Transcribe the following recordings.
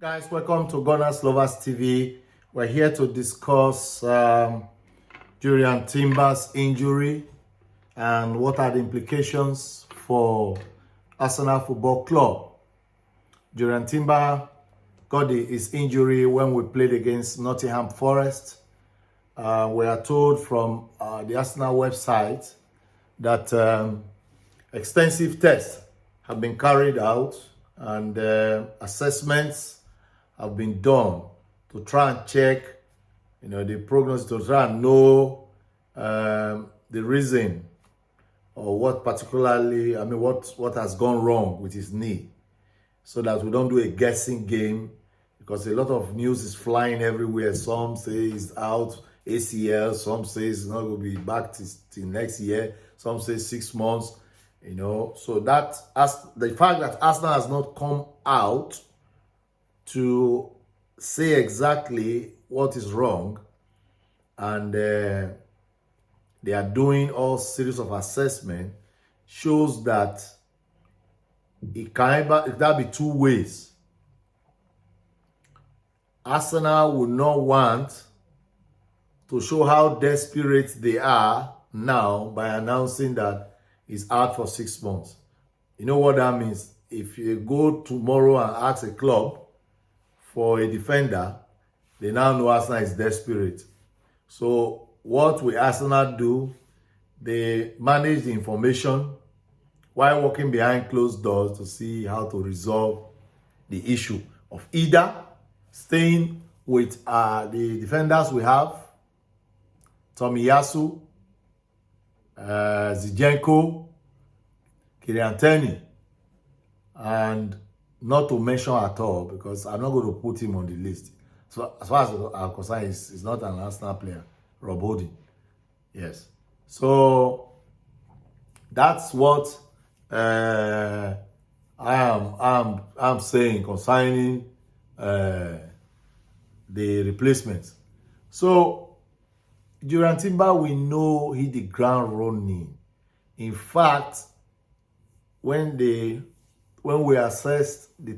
Guys, welcome to Gunners Lovers TV. We're here to discuss Jurrien Timber's injury and what are the implications for Arsenal Football Club. Jurrien Timber got his injury when we played against Nottingham Forest. We are told from the Arsenal website that extensive tests have been carried out and assessments have been done to try and check, the prognosis, to try and know the reason or what has gone wrong with his knee, so that we don't do a guessing game, because a lot of news is flying everywhere. Some say he's out ACL, some say he's not going to be back till next year, some say 6 months, So that, as the fact that Arsenal has not come out to say exactly what is wrong, and they are doing all series of assessment, shows that it can be two ways. Arsenal would not want to show how desperate they are now by announcing that he's out for 6 months. You know what that means? If you go tomorrow and ask a club for a defender, they now know Arsenal is desperate. So what will Arsenal do? They manage the information while working behind closed doors to see how to resolve the issue of either staying with the defenders we have, Tomiyasu, Zinchenko, Jurrien, and not to mention at all, because I'm not going to put him on the list. So as far as I'm concerned, he's not an Arsenal player. Rob Holding. Yes. So that's what I'm saying concerning the replacements. So Jurrien Timber, we know he the ground running. In fact, when we assessed the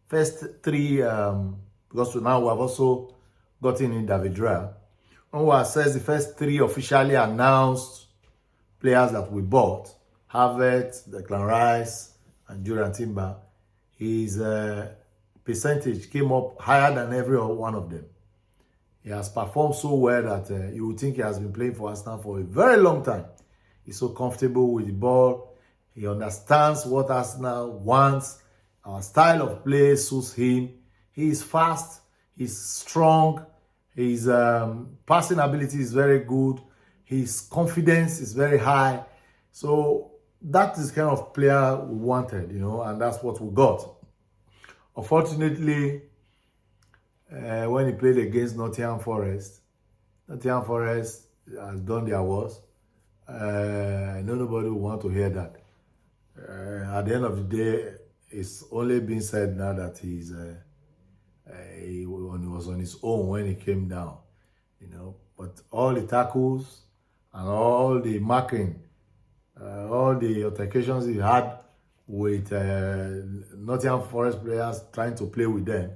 first three, because now we have also gotten in David Raya, when we assessed the first three officially announced players that we bought, Havertz, Declan Rice, and Jurrien Timber, his percentage came up higher than every one of them. He has performed so well that you would think he has been playing for Arsenal for a very long time. He's so comfortable with the ball. He understands what Arsenal wants. Our style of play suits him. He is fast. He's strong. His passing ability is very good. His confidence is very high. So that is the kind of player we wanted, and that's what we got. Unfortunately, when he played against Nottingham Forest has done their worst. Nobody will want to hear that. At the end of the day, it's only been said now that he was on his own when he came down, But all the tackles and all the marking, all the altercations he had with Nottingham Forest players trying to play with them,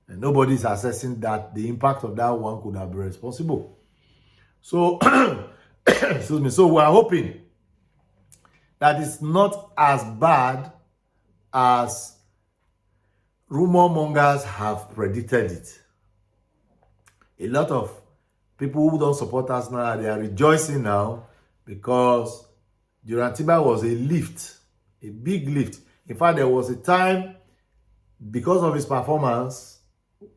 and nobody's assessing that the impact of that one could have been responsible. So, excuse me. So we are hoping that it's not as bad as rumor mongers have predicted it. A lot of people who don't support us now, they are rejoicing now, because Jurrien Timber was a lift, a big lift. In fact, there was a time, because of his performance,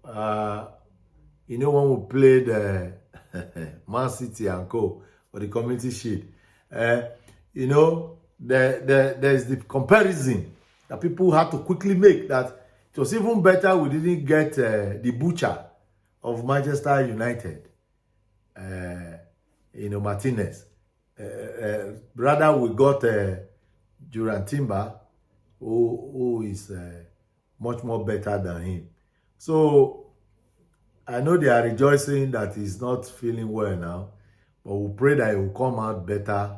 when we played Man City and Co. for the Community Shield, there's the comparison that people had to quickly make, that it was even better we didn't get the butcher of Manchester United, Martinez. Rather, we got Jurrien Timber, who is much more better than him. So I know they are rejoicing that he's not feeling well now, but we pray that he will come out better.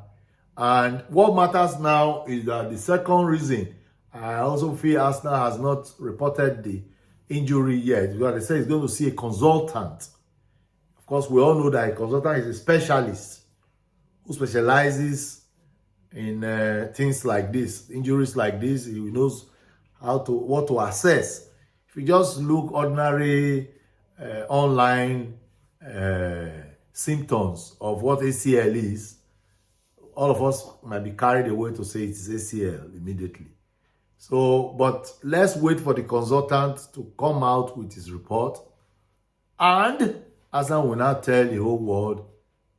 And what matters now is that the second reason, I also feel Arsenal has not reported the injury yet. Because they say he's going to see a consultant. Of course, we all know that a consultant is a specialist who specializes in things like this, injuries like this. He knows what to assess. If you just look ordinary online symptoms of what ACL is, all of us might be carried away to say it is ACL immediately. So, but let's wait for the consultant to come out with his report, and Hassan will now tell the whole world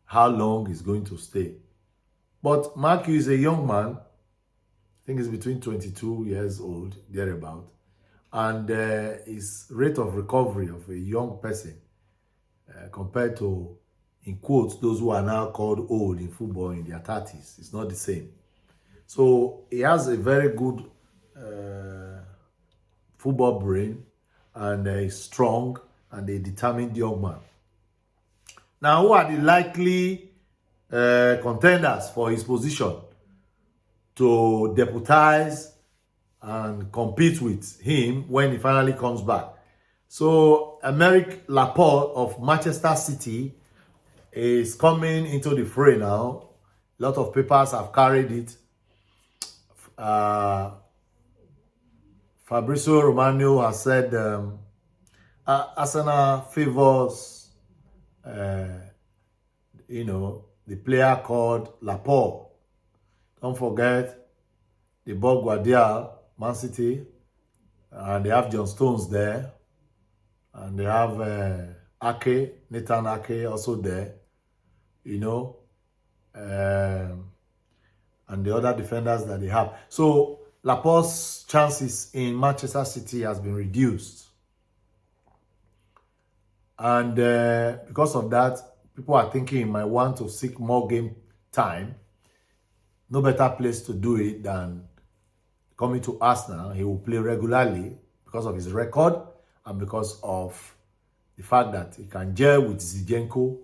how long he's going to stay. But Matthew is a young man. I think he's between 22 years old, thereabout. And his rate of recovery of a young person compared to, in quotes, those who are now called old in football in their 30s, it's not the same. So he has a very good football brain, and he's strong and a determined young man. Now, who are the likely contenders for his position to deputize and compete with him when he finally comes back? So, Aymeric Laporte of Manchester City is coming into the fray now. A lot of papers have carried it. Fabrizio Romano has said Arsenal favors, the player called Laporte. Don't forget, they bought Guardiola, Man City, and they have John Stones there, and they have Nathan Ake also there, and the other defenders that they have. So Laporte's chances in Manchester City has been reduced. And because of that, people are thinking he might want to seek more game time. No better place to do it than coming to Arsenal. He will play regularly because of his record and because of the fact that he can gel with Zinchenko.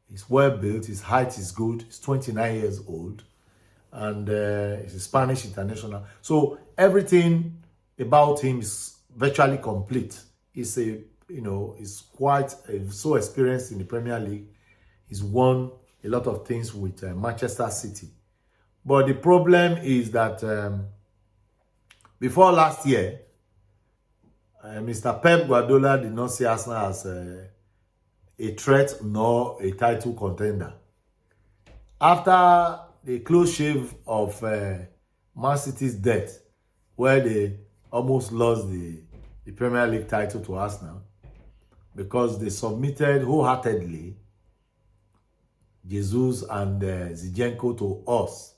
He's well built, his height is good, he's 29 years old, and he's a Spanish international. So everything about him is virtually complete. He's he's quite so experienced in the Premier League. He's won a lot of things with Manchester City. But the problem is that before last year, Mr. Pep Guardiola did not see Arsenal as a threat nor a title contender. After the close shave of Man City's death, where they almost lost the Premier League title to Arsenal because they submitted wholeheartedly Jesus and Zinchenko to us,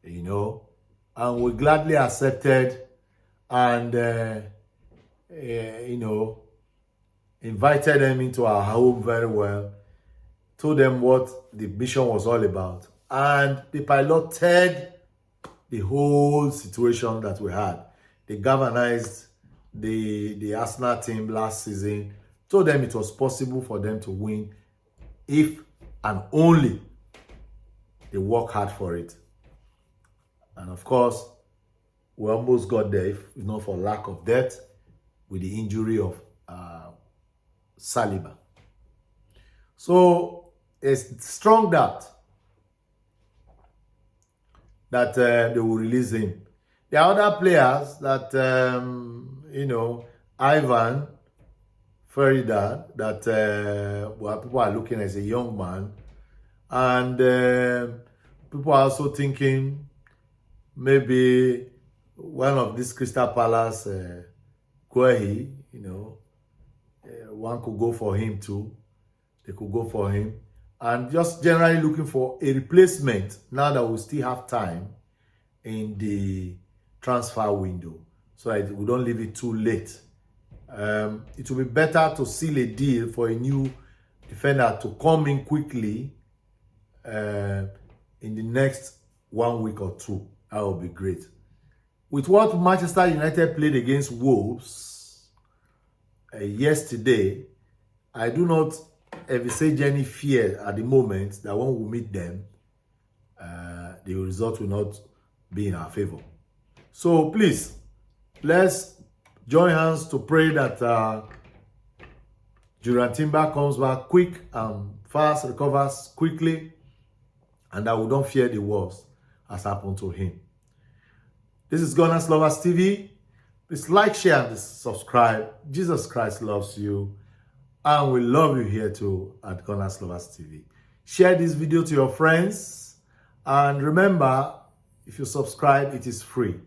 and we gladly accepted and, invited them into our home very well, told them what the mission was all about, and they piloted the whole situation that we had. They galvanized the Arsenal team last season, told them it was possible for them to win if and only they work hard for it. And of course, we almost got there, if not for lack of depth, with the injury of Saliba. So it's strong doubt that they will release him. There are other players that, Ivan Ferida, that people are looking as a young man. And people are also thinking maybe one of these Crystal Palace, Kwehi, one could go for him too. They could go for him. And just generally looking for a replacement now that we still have time in the transfer window, so that we don't leave it too late. It will be better to seal a deal for a new defender to come in quickly in the next 1 week or two. That would be great. With what Manchester United played against Wolves yesterday, I do not envisage any fear at the moment that when we meet them, the result will not be in our favor. So please, let's join hands to pray that Jurrien Timber comes back quick and fast, recovers quickly, and that we don't fear the worst has happened to him. This is Gunners Lovers TV. Please like, share, and subscribe. Jesus Christ loves you, and we love you here too at Gunners Lovers TV. Share this video to your friends, and remember, if you subscribe, it is free.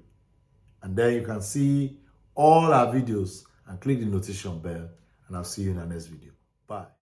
And then you can see all our videos and click the notification bell, and I'll see you in the next video. Bye.